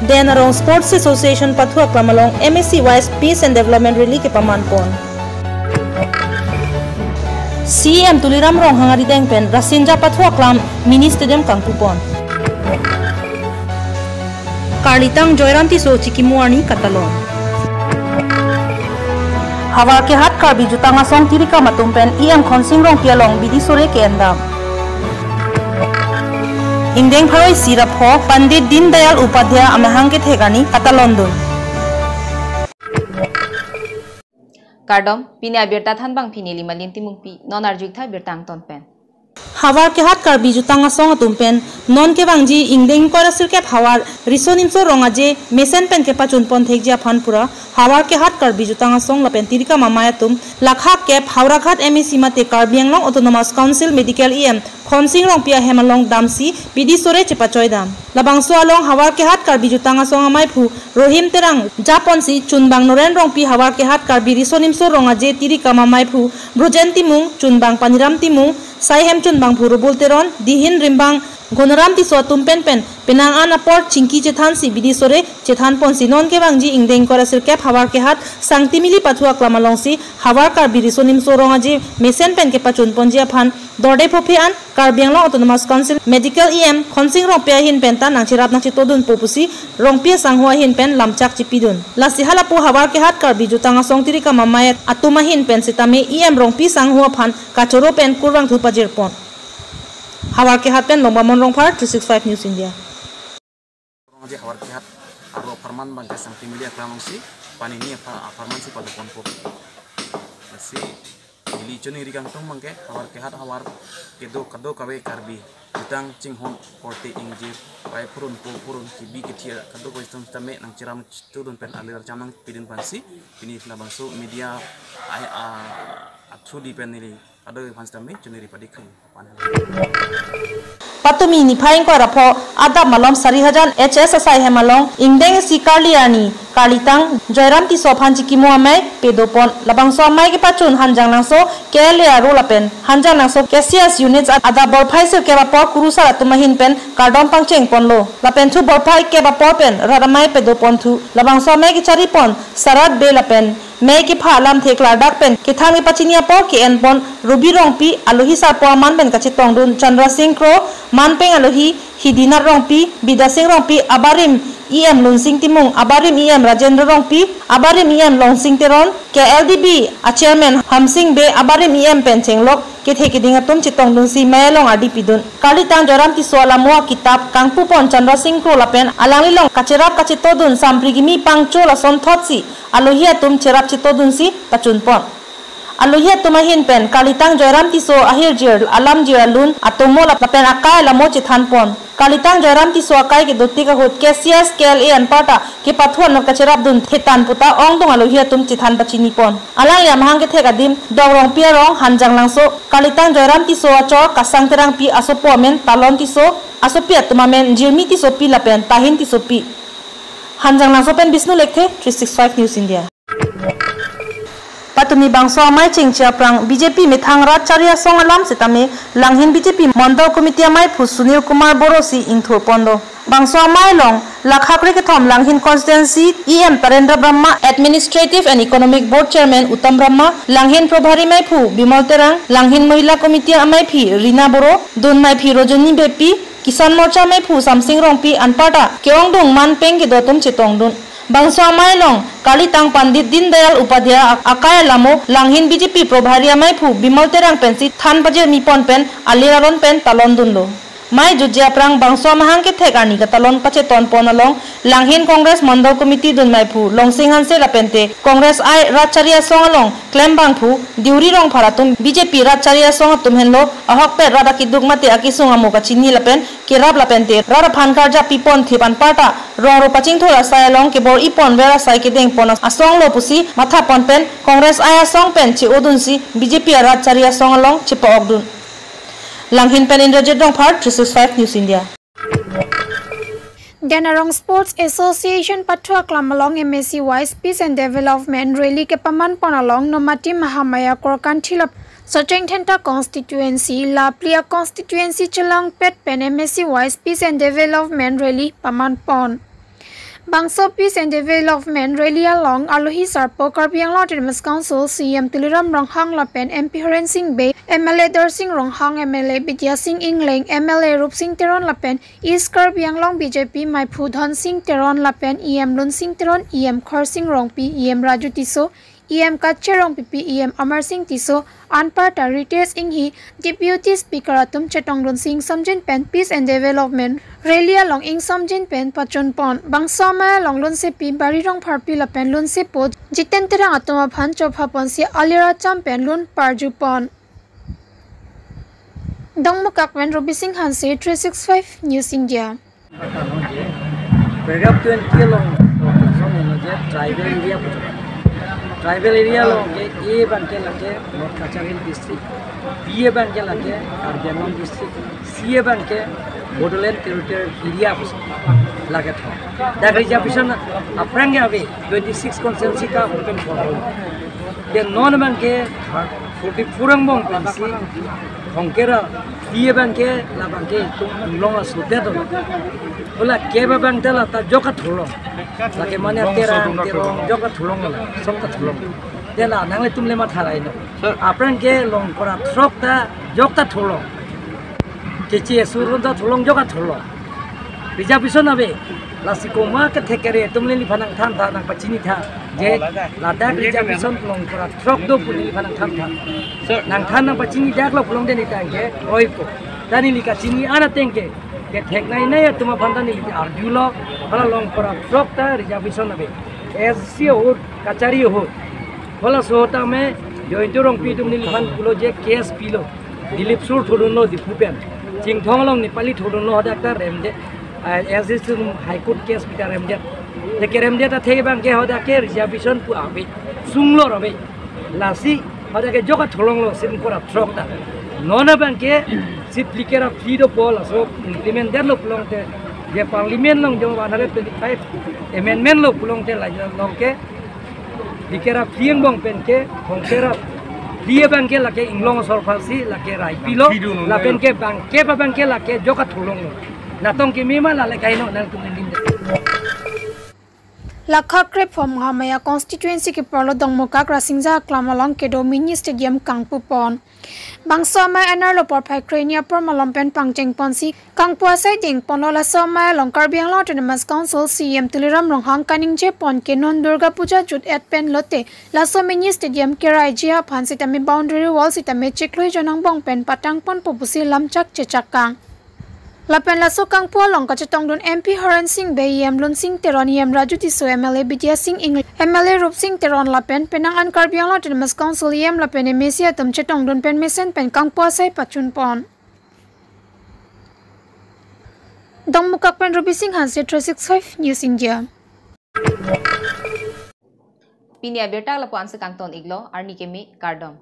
Denarong Sports Association Pathua Klamalong MSC Wise Peace and Development Rally ke Pamanpon. CM Tuliram Rong Hangari Dengpen Rasinja Pathua Klam Mini Stadium Kangpupon. Karlitang Joyram Tiso Chikimuani Katalon. Hawar ke hat karbi jutang asong tirika matumpen iang khonsing rong pialong bidi sore ke endam. Indeng Pharoi Sirap ho Pandit Din Dayal Upadhyaya amahang ke thegani Katalondon. Kardom pini abirta thanbang pini lima linti mungpi non arjuk tha birtang tonpen. Hawar ke hat karbi jutang asong atumpen non ke bangji indeng korasir ke hawar risonimso rongaje mesen pen ke pachun pon thekjia phanpura hawar ke hat karbi jutang asong lapen tirika mamayatum lakha ke hawraghat MSC mate Karbi Anglong Autonomous Council Medical EM khonsing rong pia hemalong damsi bidi sore chepachoy dam labangso along hawar ke hat karbi jutang asong amai phu rohim terang japonsi chunbang noren rong pi hawar ke hat karbi risonimso rongaje tirika mamai phu brojenti mung chunbang paniram timung Saihem Chunbang Purubul Teron Dihin Rimbang Gonoram Tiso Tumpen Pen Penang Anaport Chinki Chethan Si Bidi Sore Chethan Pon Sinon ke bangji Indeng Korasir Kep Hawar ke hat Sangtimili Pathua Klamalong Si Hawar Karbi Risonim Sorongaji Mesen Pen ke Pachun Ponjia Phan Dorde Phopian Karbi Anglong Autonomous Council Medical EM Khonsing Rongpia Hin Pen Tan Nang Chirap Nang Chitodun Popusi Rongpia Sanghua Hin Pen Lamchak Chipidun Lasi Halapu Hawar ke hat Karbi Jutanga Song Tirika Mamayat Atuma Hin Pen Sitame EM Rongpi Sanghua Phan Kachoro Pen Kurwang Thupajir Pon Hawar ke hat pen lomba monrong par 365 News India. Rongaje hawar ke hat aro farman bangke sang timili aklamong si panini farman si pada ponpo. Si ili choni rigang tong bangke hawar ke hat hawar kedo kado kawe karbi utang cinghon porte ingji pai purun kibi ketia kado ko istom tame nang ciram tudun pen alir camang pidin pansi pini na bangso media atsudi pen ini ada fans tame choni ri padi khin Patumi ni phaing ko rapho ada malom sari hajan HSSI hemalong indeng sikarliani kalitang Joyram Tiso phanchi kimu amai pedopon labangso amai ke pachun hanjang nangso kelia rolapen hanjang nangso KCS units ada borphai se ke bapor kurusa tumahin pen kardom pangcheng ponlo lapen thu borphai ke bapor pen radamai pedopon thu labangso amai ke chari pon sarat be lapen Mei ke phalam thekla dak pen ke thangi pachinia por ke enpon ruby rongpi alohi sar por man pen kachi tongdun Chandra Singh Kro manpeng alohi hidina rongpi bidasing rongpi abarim EM Lunsing Timung abarim EM Rajendra rongpi abarim EM Longsing Teron ke LDB a chairman Hamsing Be abarim EM Penchenglok ke thekidinga tum chitong dun si mayalong adi pidun Karlitang Joyram Tiso alamua kitab Kangpu pon Chandra Singh Kro lapen alanglilong kacherap kachitodun samprigimi pangcho lason thotsi Alohia tum cerap chitodun si pachun pon Alohia tumahin pen Karlitang Joyram Tiso ahir jir alam jiralun atomo lapen akai lamo chithan pon Karlitang Joyram Tiso akai ke dotti ka hot KCS KLA anpata ke pathuan no kacherap dun thetan puta ong dong alohia tum chithan pachini pon alang yam hang ke thekadim dogrong pierong hanjang langso Karlitang Joyram Tiso achor kasang terang pi asopo men talon tiso asopia tumamen jirmi tiso pi lapen tahin tiso pi hanjang langso pen Bisnu Lekhe 365 News India Patumi bangso amai chingchia prang BJP mithang Ratcharia song alam setame langhin BJP Mandal Committee amai phu Sunil Kumar Borosi ingthur pondo bangso amai long lakhakre ke thom langhin constituency EM Tarendra Brahma Administrative and Economic Board Chairman Uttam Brahma langhin Probhari mai phu Bimal Terang langhin Mahila Committee amai phi Rina Boro dun mai phi Rojani Bepi Kisan Morcha mai phu Samsing Rongpi anpata keong dong manpeng ke dotum chitong dun Bangso amai long Karlitang Pandit Din Dayal Upadhyaya akaya lamo langhin BJP Probhari amai phu Bimal Terang pensi than pajer mi pon pen aliraron pen talon dunlo Mai jujia prang bangso mahang ke thekani ka talon pache ton pon along langhin Congress Mandal Committee dun mai phu Longsing hanse lapente Congress ai Ratcharia song along claim bang phu diuri rong pharatum BJP Ratcharia song tum henlo ahok pe rada ki dugmate akisung amuka chini lapen kirap lapente rara phankar ja pipon thipan parta rong ro paching thola sai along ke bor ipon vera sai ke deng pon asong lo pusi matha pon pen Congress ai song pen chi odun si BJP Ratcharia song along chipa okdun Langhin pen Indrajit Dong Part 365 News India Denarong Sports Association Pathua Klamalong MSC Wise Peace and Development Rally ke paman ponalong nomati mahamaya korkan thilap Sacheng Thenta constituency La Plia constituency Chelang Pet Pen MSC Wise Peace and Development Rally Paman Pon Bangso Peace and Development Rally along Alohi Sarpo Karbi Anglong Autonomous Council CM Tuliram Ronghang Lapen MP Horen Singh Bay MLA Dar Singh Ronghang MLA Bidya Singh Ingling MLA Rup Singh Teron Lapen East Karbi Anglong BJP Maipu Dhon Singh Teron Lapen EM Lun Singh Teron EM Khor Singh Rongpi EM Raju Tiso EM Katcherong PP EM Amar Singh Tiso Anpar Rites Inghi Deputy Speaker Atum Chetonglun Singh Samjin Pen Peace and Development Rally along Ing Samjin Pen Pachon Pon Bangsama along Lun Sepi Barirong Parpi La Pen Lun Sepo Jiten Terang Atoma Phan Chopha Pon Si Alira Cham Pen Lun Parju Pon Dongmukak Wen Robi Singh Hanse 365 News India Tribal area long ke A ban ke lage North Kacharil district, B ban ke lage Karbi Anglong district, C ban ke Bodoland territorial area lage tho. That reservation aprang ave 26 constituency ka open for all. Then non ban ke 44 ang bong pensi Hongkera D ban ke la ban ke tung long asute do. Bola ke ban te la ta joka thulong. Lagi mana terong juga thulong lah, somta thulong. Dia lah nang le tum le matha rai no. Apran ke long kora trok ta jok ta thulong. Keci surun ta thulong joka thulong. Reservation abe lasi koma ke thekere tum le li phanang tham tha nang pachini tha. Je ladak reservation long kora trok do puli phanang tham tha. Nang than nang pachini dak lo pulong de ni tangke oi ko. Dani li ka chini ana tengke. Ke theknai nai tuma phanda ni li argulo Hala long para trok ta reservation abe SC ho kachari ho Hala sohta me jointu rong pi tum nil phan pulo je case pilo Dilip sur thudun no dipupen Jingthong long ni pali thudun no hoda ta remde SC tum high court case pita remde te ke remde ta thei bang ke hoda ke reservation pu abe sunglo abe lasi hoda ke joka tholong lo sim kora trok ta nona bang ke siplikera free do pol so implement der lo pulong te je parliament long jom 125 amendment lo pulong te la long ke dikera pieng bong pen ke hongkera dia bang ke la ke inglong sor falsi la ke rai pilo la pen ke bang ke la ke joka thulong na tong ke mema la le kaino nang tum nin Lakha Krep from Hamaya constituency ke Perlo Dongmuka Krasingja Klamalong Kedo Mini Stadium Kangpu Pon Bangsoma Anar Lopor Pai Krania Per Malompen Pangcheng Ponsi Kangpua Sai Ding Ponola Soma Long Karbiang Lot Autonomous Council CM Tuliram Ronghang Kaningje Pon Kenon Durga Puja Jut at Pen Lote Laso Mini Stadium Kerai Jia Pan Sitame Boundary Wall Sitame Chikloi Jonang Bong Pen Patang Pon Popusi Lamchak Chechakang Lapen laso Kangpua long kachetong dun MP Horen Singh Bay EM Lun Singh Teron EM Raju Tiso MLA Bidya Singh Ingling MLA Rup Singh Teron Lapen Penang An Karbiang Lot Autonomous Council EM Lapen Mesia Tum Chetong dun Pen Mesen Pen Kangpua Sai Pachun Pon Dongmukak Pen Ruby Singh Hanse 365 News India Pinia berta la puan se kangton iglo arni kemi kardom